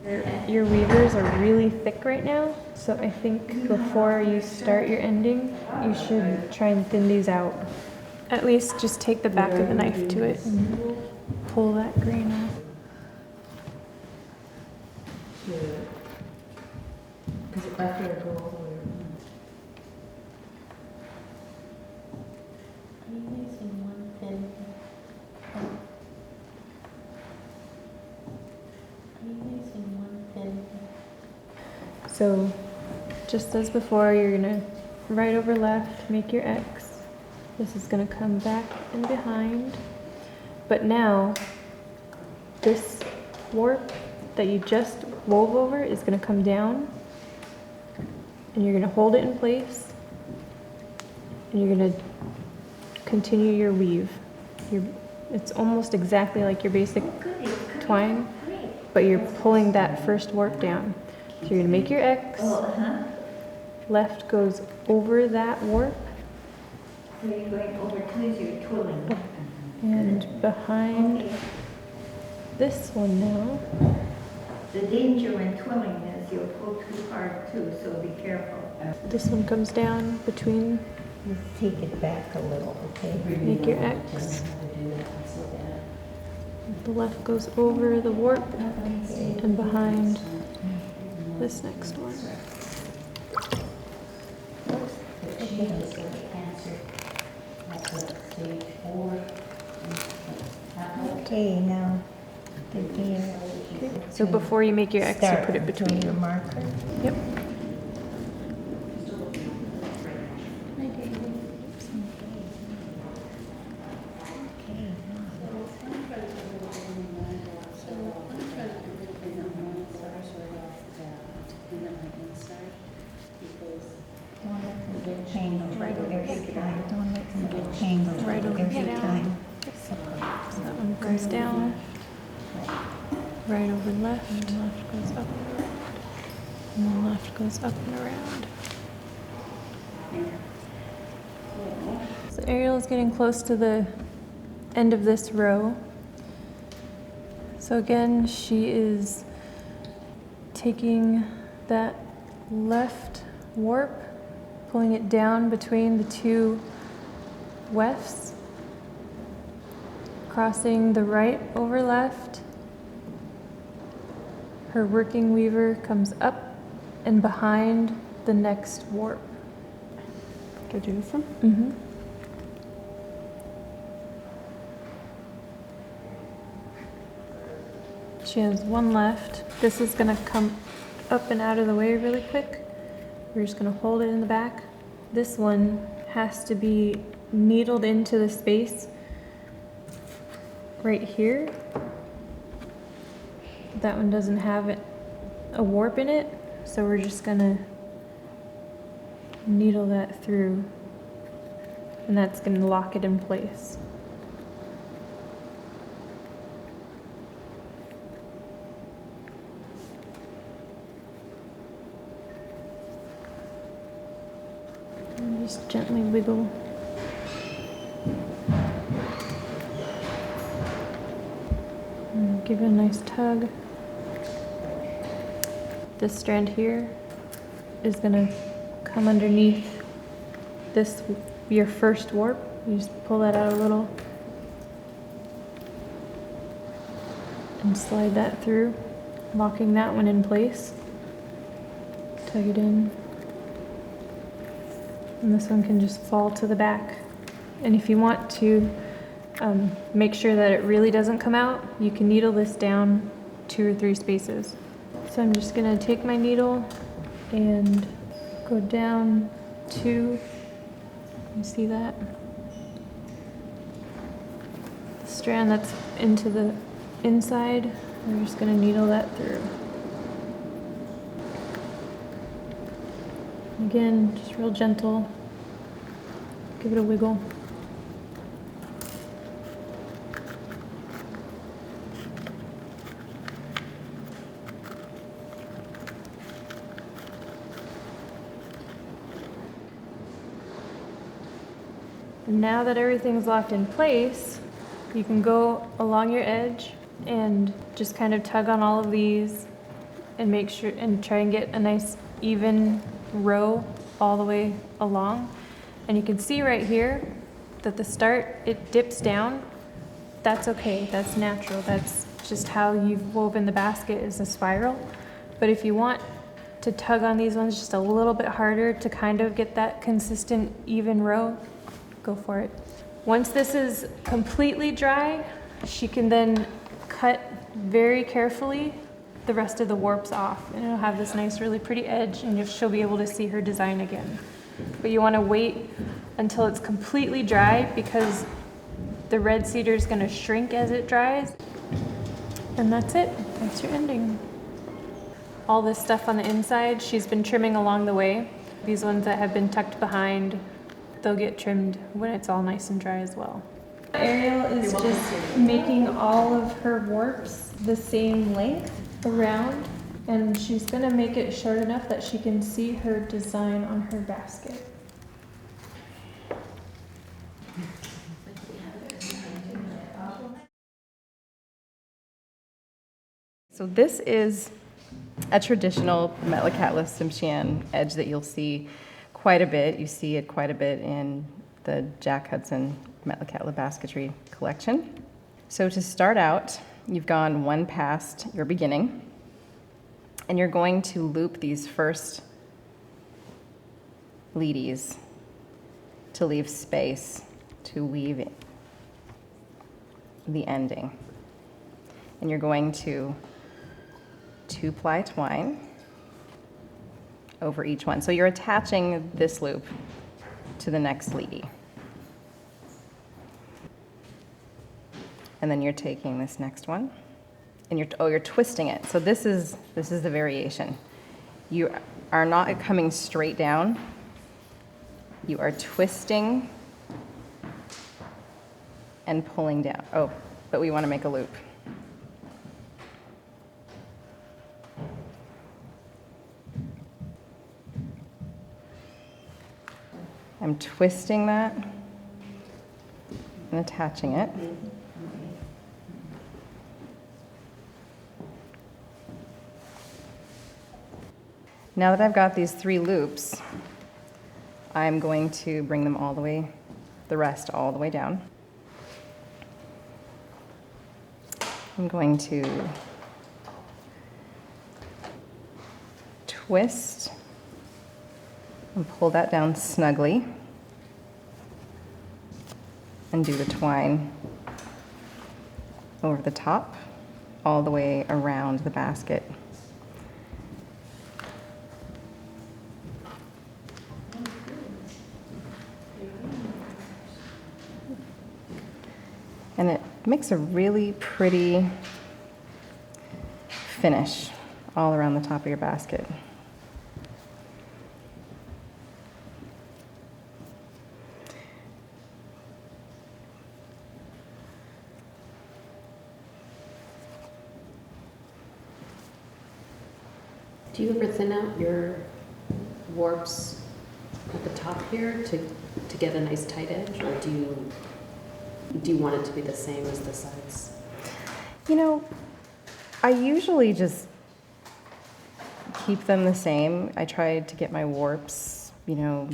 Your weavers are really thick right now, so I think before you start your ending, you should try and thin these out. At least just take the back of the knife to it and pull that grain off. Because after it goes all the way around. So, just as before, you're gonna right over left, make your X. This is gonna come back and behind. But now, this warp that you just wove over is gonna come down, and you're gonna hold it in place, and you're gonna continue your weave. It's almost exactly like your basic twine, but you're pulling that first warp down. So you're gonna make your X, left goes over that warp, So you're going over twos, you're twirling. and behind this one now. The danger when twirling is you'll pull too hard too, so be careful. This one comes down between, Just take it back a little, okay? make your X. The left goes over the warp and behind this next one. Okay, now the gear. So before you make your X, you Start put it between your them. marker. Yep. Right over every time. Don't let them get tangled Right over every here. time. So that one comes down, right over left, left goes up, and then left goes up and around. So Ariel is getting close to the end of this row. So again, she is taking that left warp, pulling it down between the two wefts, crossing the right over left. Her working weaver comes up and behind the next warp. Do I do this one? Mm-hmm. She has one left. This is gonna come up and out of the way really quick. We're just gonna hold it in the back. This one has to be needled into the space right here. That one doesn't have a warp in it, so we're just gonna needle that through, and that's gonna lock it in place. And just gently wiggle. And give it a nice tug. This strand here is gonna come underneath this, your first warp. You just pull that out a little and slide that through, locking that one in place. Tug it in. And this one can just fall to the back. And if you want to make sure that it really doesn't come out, you can needle this down 2 or 3 spaces. So I'm just gonna take my needle and go down 2. You see that? The strand that's into the inside, we're just gonna needle that through. Again, just real gentle. Give it a wiggle. Now that everything's locked in place, you can go along your edge and just kind of tug on all of these and make sure and try and get a nice even row all the way along. And you can see right here that the start, it dips down. That's okay, that's natural. That's just how you've woven the basket, is a spiral. But if you want to tug on these ones just a little bit harder to kind of get that consistent even row, go for it. Once this is completely dry, she can then cut very carefully the rest of the warps off, and it'll have this nice, really pretty edge, and she'll be able to see her design again. But you want to wait until it's completely dry, because the red cedar is going to shrink as it dries. And that's it. That's your ending. All this stuff on the inside, she's been trimming along the way. These ones that have been tucked behind, they'll get trimmed when it's all nice and dry as well. Ariel is just making all of her warps the same length around, and she's gonna make it short enough that she can see her design on her basket. So this is a traditional Metlakatla Tsimshian edge that you'll see quite a bit. You see it quite a bit in the Jack Hudson Metlakatla basketry collection. So to start out, you've gone one past your beginning, and you're going to loop these first leadies to leave space to weave the ending. And you're going to 2-ply twine over each one. So you're attaching this loop to the next leadie. And then you're taking this next one and you're twisting it. So this is the variation. You are not coming straight down. You are twisting and pulling down. Oh, but we want to make a loop. I'm twisting that and attaching it. Now that I've got these 3 loops, I'm going to bring them all the way, the rest all the way down. I'm going to twist and pull that down snugly and do the twine over the top all the way around the basket. And it makes a really pretty finish all around the top of your basket. Do you ever thin out your warps at the top here to get a nice tight edge, or do you want it to be the same as the sides? You know, I usually just keep them the same. I try to get my warps, you know,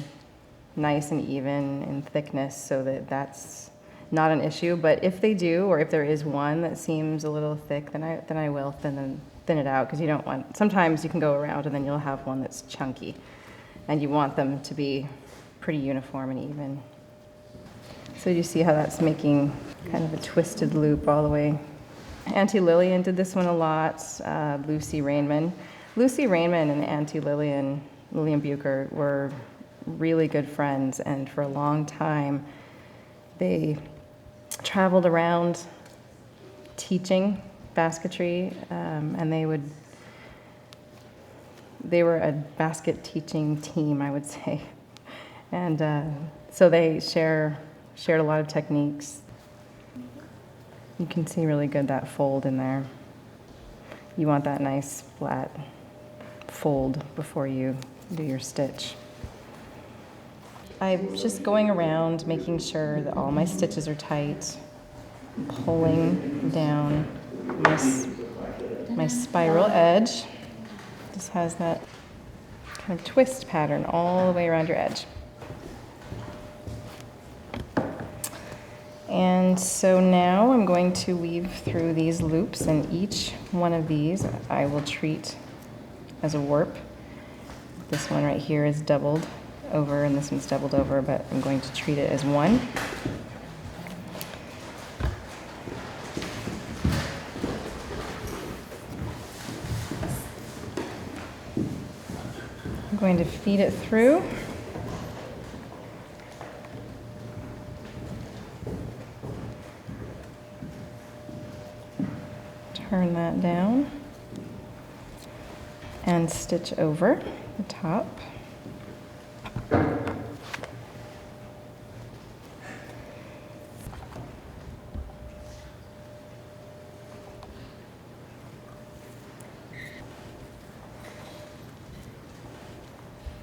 nice and even in thickness so that that's not an issue. But if they do, or if there is one that seems a little thick, then I will thin it out, because you don't want, sometimes you can go around and then you'll have one that's chunky, and you want them to be pretty uniform and even. So you see how that's making kind of a twisted loop all the way. Auntie Lillian did this one a lot, Lucy Rainman. Lucy Rainman and Auntie Lillian Buchert, were really good friends, and for a long time they traveled around teaching basketry, and they were a basket teaching team, I would say. And so they shared a lot of techniques. You can see really good that fold in there. You want that nice flat fold before you do your stitch. I'm just going around making sure that all my stitches are tight, pulling down my spiral edge. This has that kind of twist pattern all the way around your edge. And so now I'm going to weave through these loops, and each one of these I will treat as a warp. This one right here is doubled over, and this one's doubled over, but I'm going to treat it as one. I'm going to feed it through. Turn that down and stitch over the top.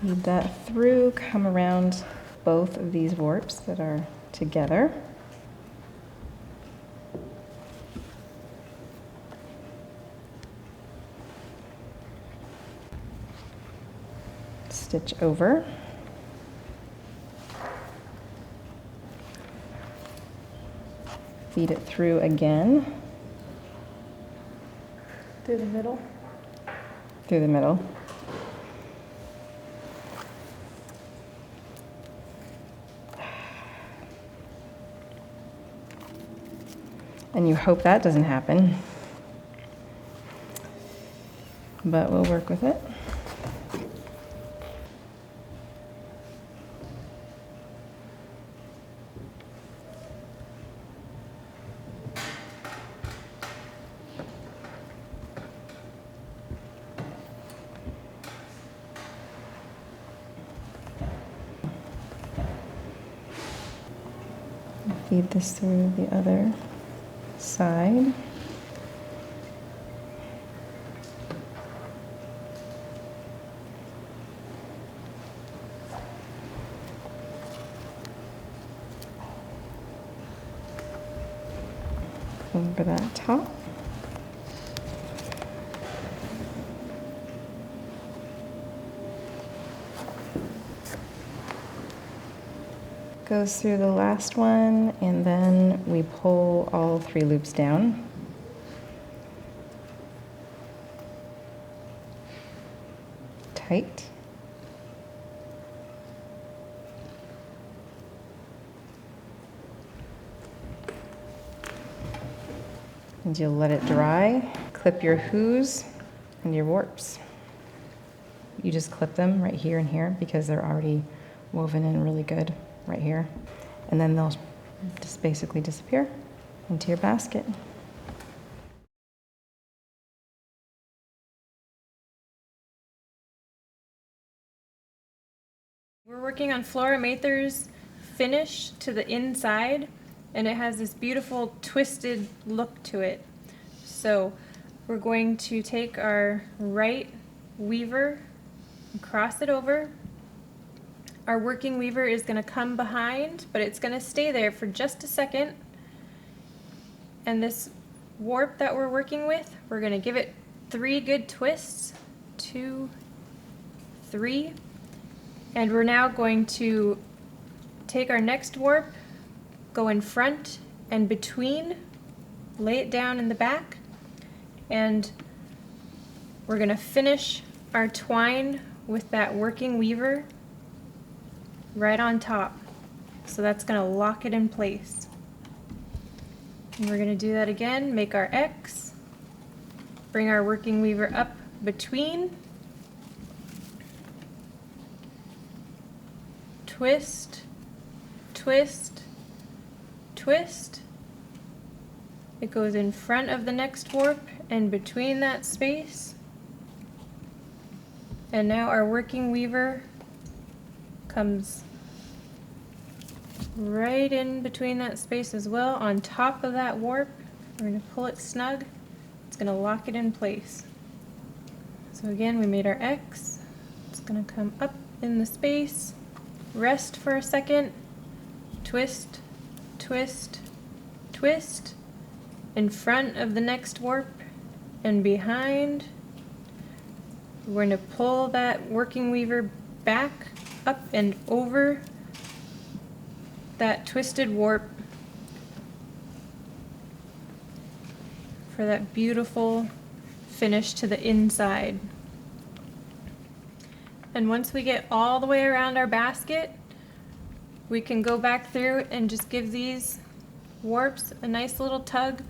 Feed that through, come around both of these warps that are together. Stitch over. Feed it through again. Through the middle. Through the middle. And you hope that doesn't happen, but we'll work with it. Feed this through the other side. Over that top. Goes through the last one, and then we pull all 3 loops down. Tight. And you'll let it dry. Clip your hooes and your warps. You just clip them right here and here because they're already woven in really good right here. And then they'll just basically disappear into your basket. We're working on Flora Mather's finish to the inside, and it has this beautiful twisted look to it. So we're going to take our right weaver and cross it over. Our working weaver is going to come behind, but it's going to stay there for just a second. And this warp that we're working with, we're going to give it 3 good twists. 2, 3. And we're now going to take our next warp, go in front and between, lay it down in the back, and we're going to finish our twine with that working weaver right on top. So that's going to lock it in place. And we're going to do that again, make our X, bring our working weaver up between, twist, twist, twist. It goes in front of the next warp and between that space. And now our working weaver comes right in between that space as well, on top of that warp. We're going to pull it snug. It's going to lock it in place. So again, we made our X. It's going to come up in the space, rest for a second, twist, twist, twist, in front of the next warp and behind, We're going to pull that working weaver back up and over that twisted warp for that beautiful finish to the inside. And once we get all the way around our basket, we can go back through and just give these warps a nice little tug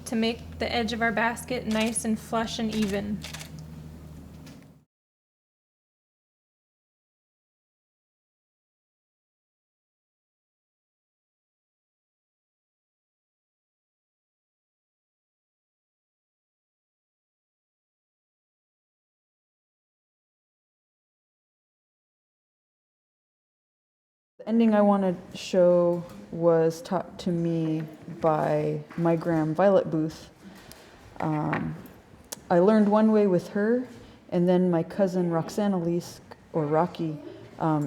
to make the edge of our basket nice and flush and even. The ending I want to show was taught to me by my gram Violet Booth. I learned one way with her, and then my cousin Roxana Leask, or Rocky,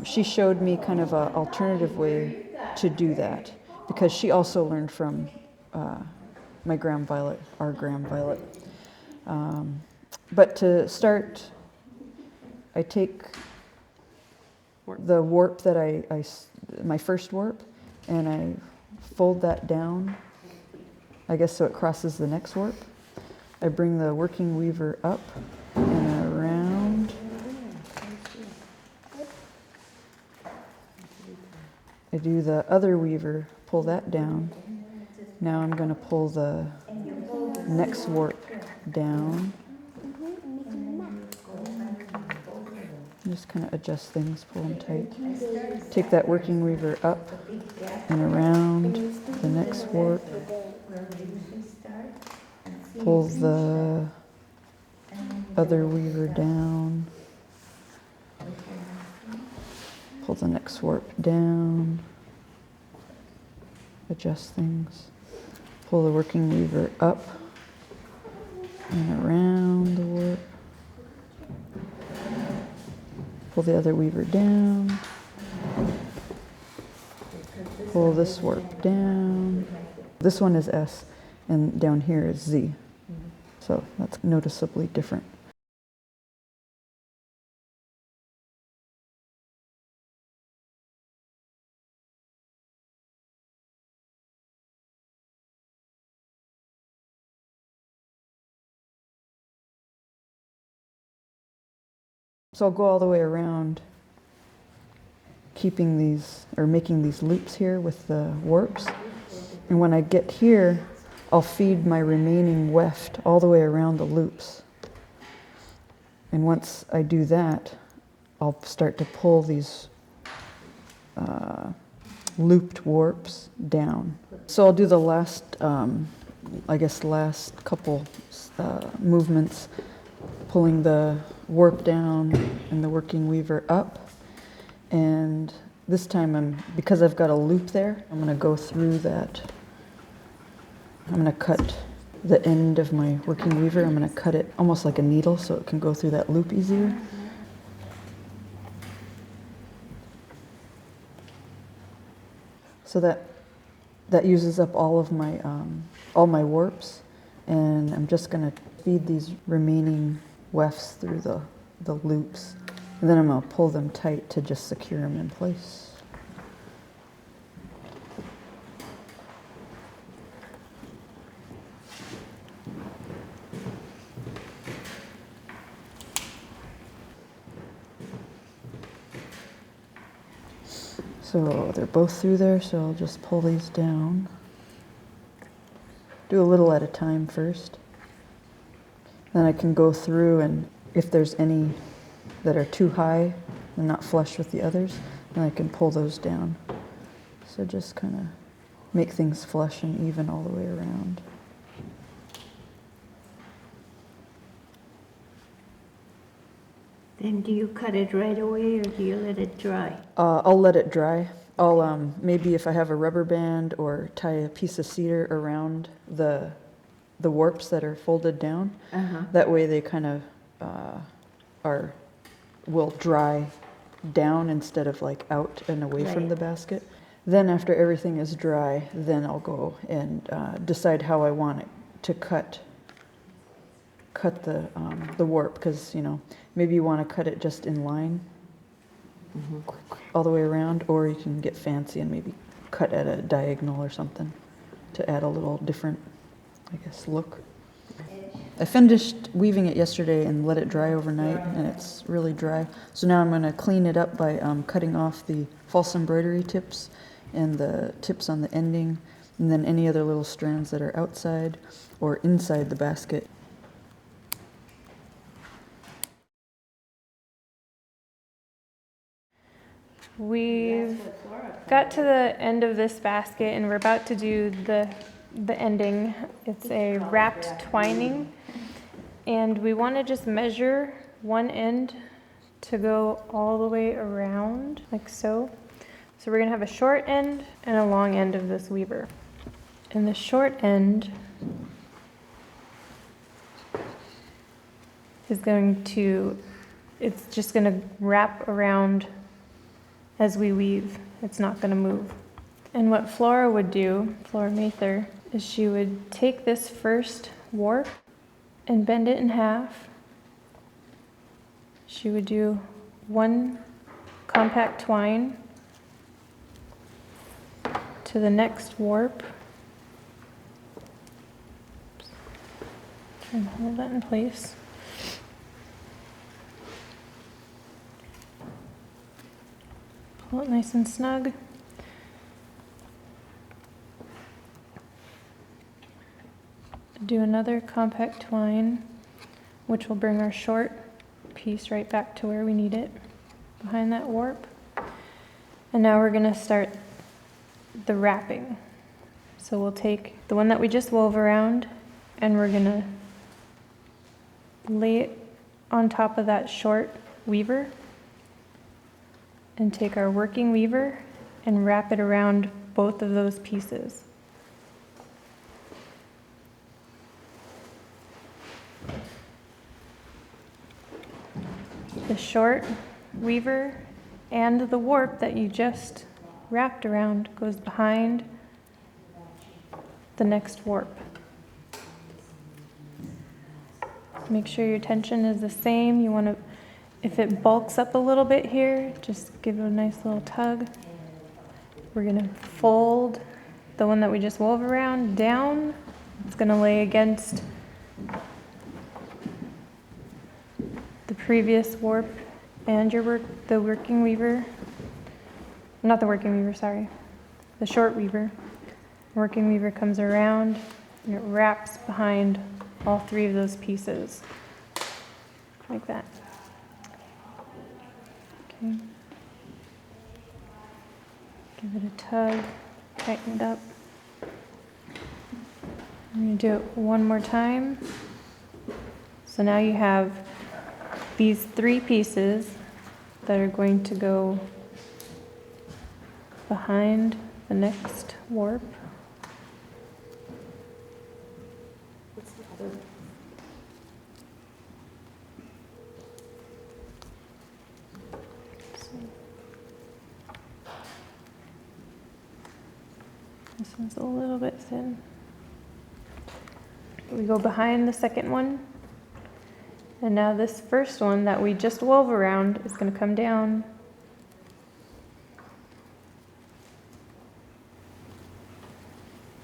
she showed me kind of an alternative way to do that, because she also learned from my gram Violet, our gram Violet. But to start, I take the warp that my first warp, and I fold that down, I guess so it crosses the next warp. I bring the working weaver up and around. I do the other weaver, pull that down. Now I'm going to pull the next warp down. Just kind of adjust things, pull them tight. Take that working weaver up and around the next warp. Pull the other weaver down. Pull the next warp down. Adjust things. Pull the working weaver up and around the warp. Pull the other weaver down. Pull this warp down. This one is S, and down here is Z. So that's noticeably different. So I'll go all the way around, keeping these, or making these loops here with the warps. And when I get here, I'll feed my remaining weft all the way around the loops. And once I do that, I'll start to pull these looped warps down. So I'll do the last, last couple movements, pulling the warp down and the working weaver up. And this time, because I've got a loop there, I'm going to go through that. I'm going to cut the end of my working weaver. I'm going to cut it almost like a needle so it can go through that loop easier. So that uses up all of my all my warps, and I'm just going to feed these remaining wefts through the loops, and then I'm going to pull them tight to just secure them in place. So they're both through there, so I'll just pull these down. Do a little at a time first. Then I can go through, and if there's any that are too high and not flush with the others, then I can pull those down. So just kind of make things flush and even all the way around. Then do you cut it right away or do you let it dry? I'll let it dry. I'll maybe if I have a rubber band or tie a piece of cedar around the warps that are folded down. That way they kind of will dry down instead of like out and away from the basket. Then after everything is dry, then I'll go and decide how I want it to cut cut the warp, because maybe you want to cut it just in line all the way around, or you can get fancy and maybe cut at a diagonal or something to add a little different, I guess, look. I finished weaving it yesterday and let it dry overnight, and it's really dry. So now I'm going to clean it up by cutting off the false embroidery tips and the tips on the ending, and then any other little strands that are outside or inside the basket. We've got to the end of this basket and we're about to do the ending. It's a wrapped twining, and we want to just measure one end to go all the way around, like so. So we're going to have a short end and a long end of this weaver. And the short end is it's just going to wrap around as we weave. It's not going to move. And what Flora would do, Flora Mather, is she would take this first warp and bend it in half. She would do one compact twine to the next warp. And hold that in place. Pull it nice and snug. Do another compact twine, which will bring our short piece right back to where we need it, behind that warp. And now we're going to start the wrapping. So we'll take the one that we just wove around, and we're going to lay it on top of that short weaver, and take our working weaver and wrap it around both of those pieces. The short weaver and the warp that you just wrapped around goes behind the next warp. Make sure your tension is the same. You want to, if it bulks up a little bit here, just give it a nice little tug. We're going to fold the one that we just wove around down. It's going to lay against the previous warp and the working weaver. Not the working weaver, sorry. The short weaver. Working weaver comes around and it wraps behind all three of those pieces. Like that. Okay. Give it a tug, tighten it up. I'm going to do it one more time. So now you have these three pieces that are going to go behind the next warp. What's the other? This one's a little bit thin. We go behind the second one. And now this first one that we just wove around is going to come down.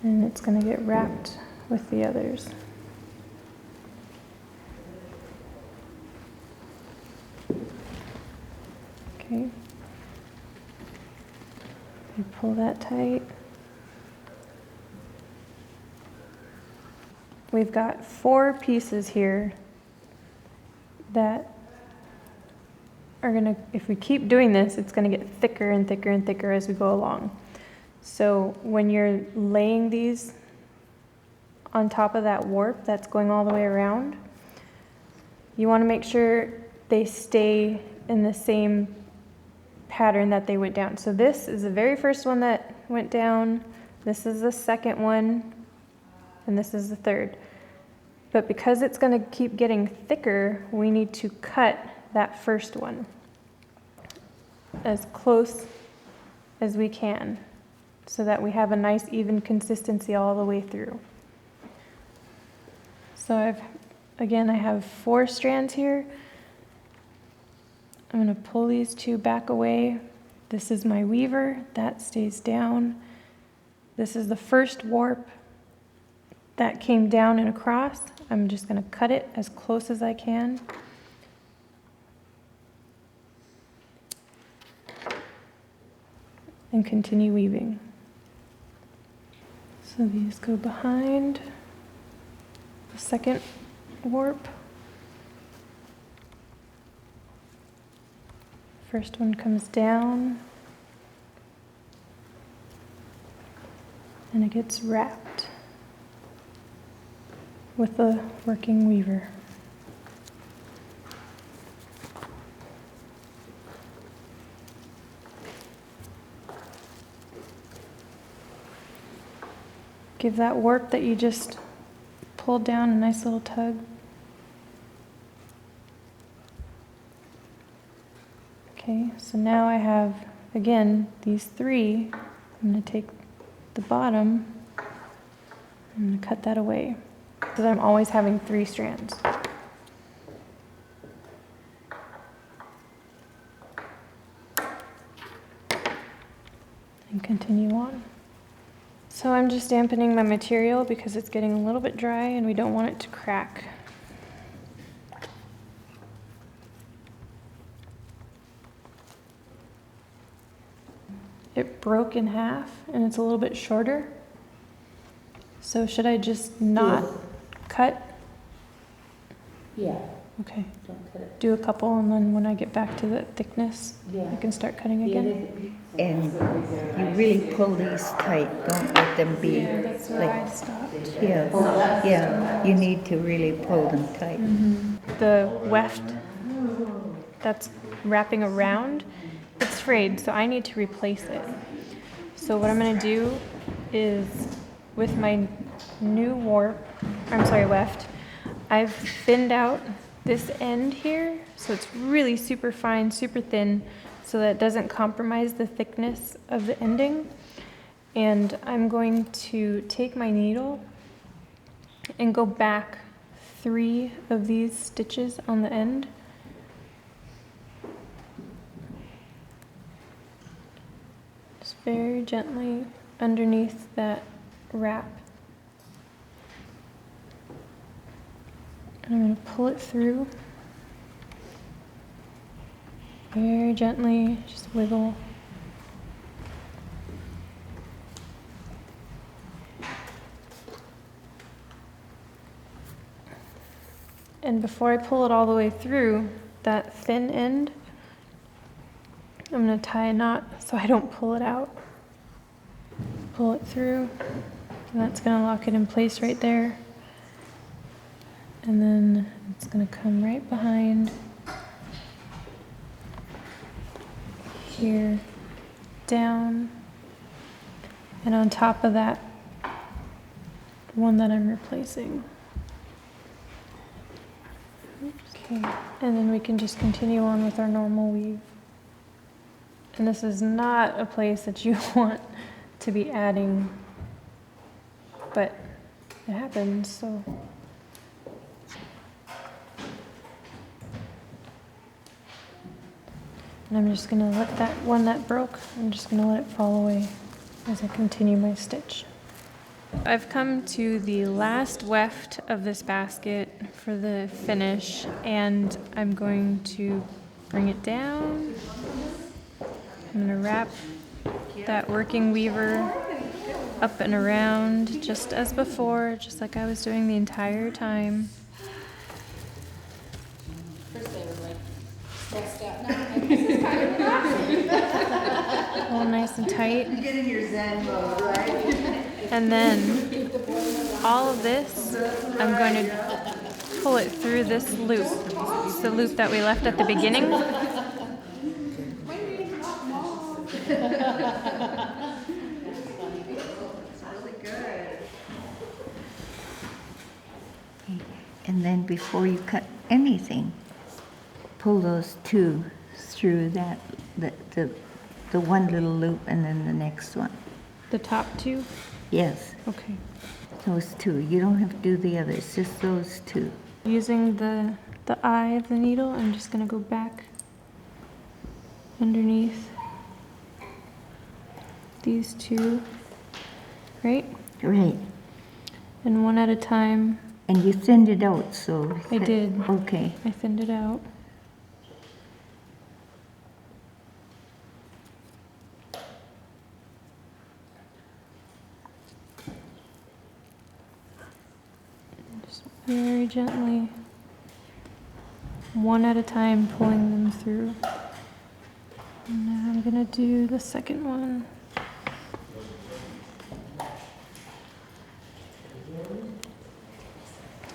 And it's going to get wrapped with the others. Okay. You pull that tight. We've got 4 pieces here that are going to, if we keep doing this, it's going to get thicker and thicker and thicker as we go along. So when you're laying these on top of that warp that's going all the way around, you want to make sure they stay in the same pattern that they went down. So this is the very first one that went down, this is the second one, and this is the third. But because it's going to keep getting thicker, we need to cut that first one as close as we can so that we have a nice even consistency all the way through. So I've again, I have 4 strands here. I'm going to pull these 2 back away. This is my weaver, that stays down. This is the first warp that came down and across. I'm just going to cut it as close as I can. And continue weaving. So these go behind the second warp. First one comes down and it gets wrapped with the working weaver. Give that warp that you just pulled down a nice little tug. Okay, so now I have, again, these 3. I'm going to take the bottom, I'm going to cut that away, because I'm always having 3 strands. And continue on. So I'm just dampening my material because it's getting a little bit dry and we don't want it to crack. It broke in half and it's a little bit shorter. So should I just not cut? Yeah, Okay. don't cut it. Do a couple and then when I get back to the thickness, Yeah. I can start cutting again. And you really pull these tight, don't let them be Yeah, that's where I like, stopped. yeah, you need to really pull them tight. The weft that's wrapping around, it's frayed, so I need to replace it. So what I'm going to do is, with my new weft, I've thinned out this end here, so it's really super fine, super thin, so that it doesn't compromise the thickness of the ending. And I'm going to take my needle and go back 3 of these stitches on the end. Just very gently underneath that wrap. And I'm going to pull it through. Very gently, just wiggle. And before I pull it all the way through, that thin end, I'm going to tie a knot so I don't pull it out. Pull it through, and that's going to lock it in place right there. And then it's going to come right behind here, down, and on top of that one that I'm replacing. Okay, and then we can just continue on with our normal weave. And this is not a place that you want to be adding, but it happens, so. And I'm just going to let that one that broke, I'm just going to let it fall away as I continue my stitch. I've come to the last weft of this basket for the finish, and I'm going to bring it down. I'm going to wrap that working weaver up and around just as before, just like I was doing the entire time. First they were like stressed out. Now I'm like, this is kind of relaxing. All nice and tight. You get in your Zen mode, right? And then all of this, I'm going to pull it through this loop. It's the loop that we left at the beginning. And then before you cut anything, pull those 2 through that, the one little loop and then the next one. The top 2? Yes, Okay. those 2. You don't have to do the others, just those 2. Using the eye of the needle, I'm just gonna go back underneath these two, right? Right. And one at a time. And you thinned it out, so. I did. Okay. I thinned it out. Just very gently, one at a time, pulling them through. And now I'm gonna do the second one.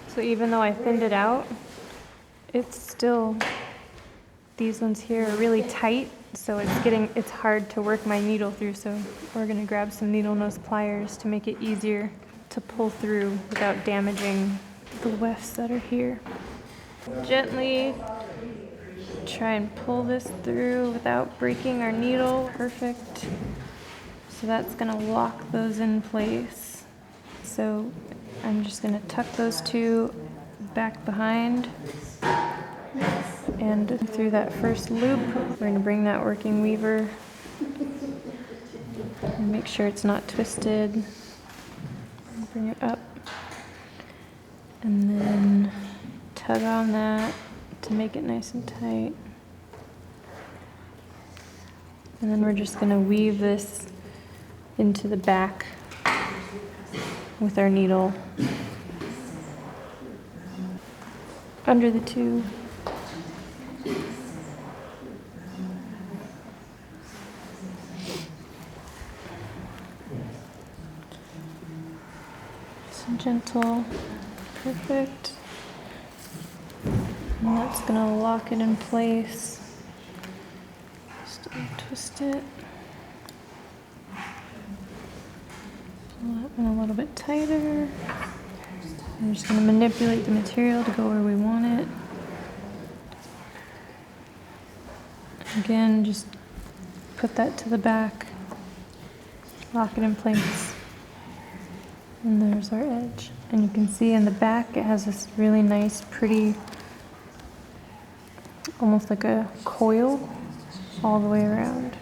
So even though I thinned it out, it's still, these ones here are really tight, so it's hard to work my needle through. So we're gonna grab some needle nose pliers to make it easier to pull through without damaging the wefts that are here. Gently try and pull this through without breaking our needle. Perfect. So that's gonna lock those in place. So I'm just gonna tuck those two back behind and through that first loop. We're gonna bring that working weaver and make sure it's not twisted. Bring it up and then tug on that to make it nice and tight. And then we're just gonna weave this into the back with our needle under the tube. Some gentle, perfect. And that's gonna lock it in place. Just twist it. Pull it in a little bit tighter. I'm just going to manipulate the material to go where we want it. Again, just put that to the back, lock it in place, and there's our edge. And you can see in the back it has this really nice, pretty, almost like a coil all the way around.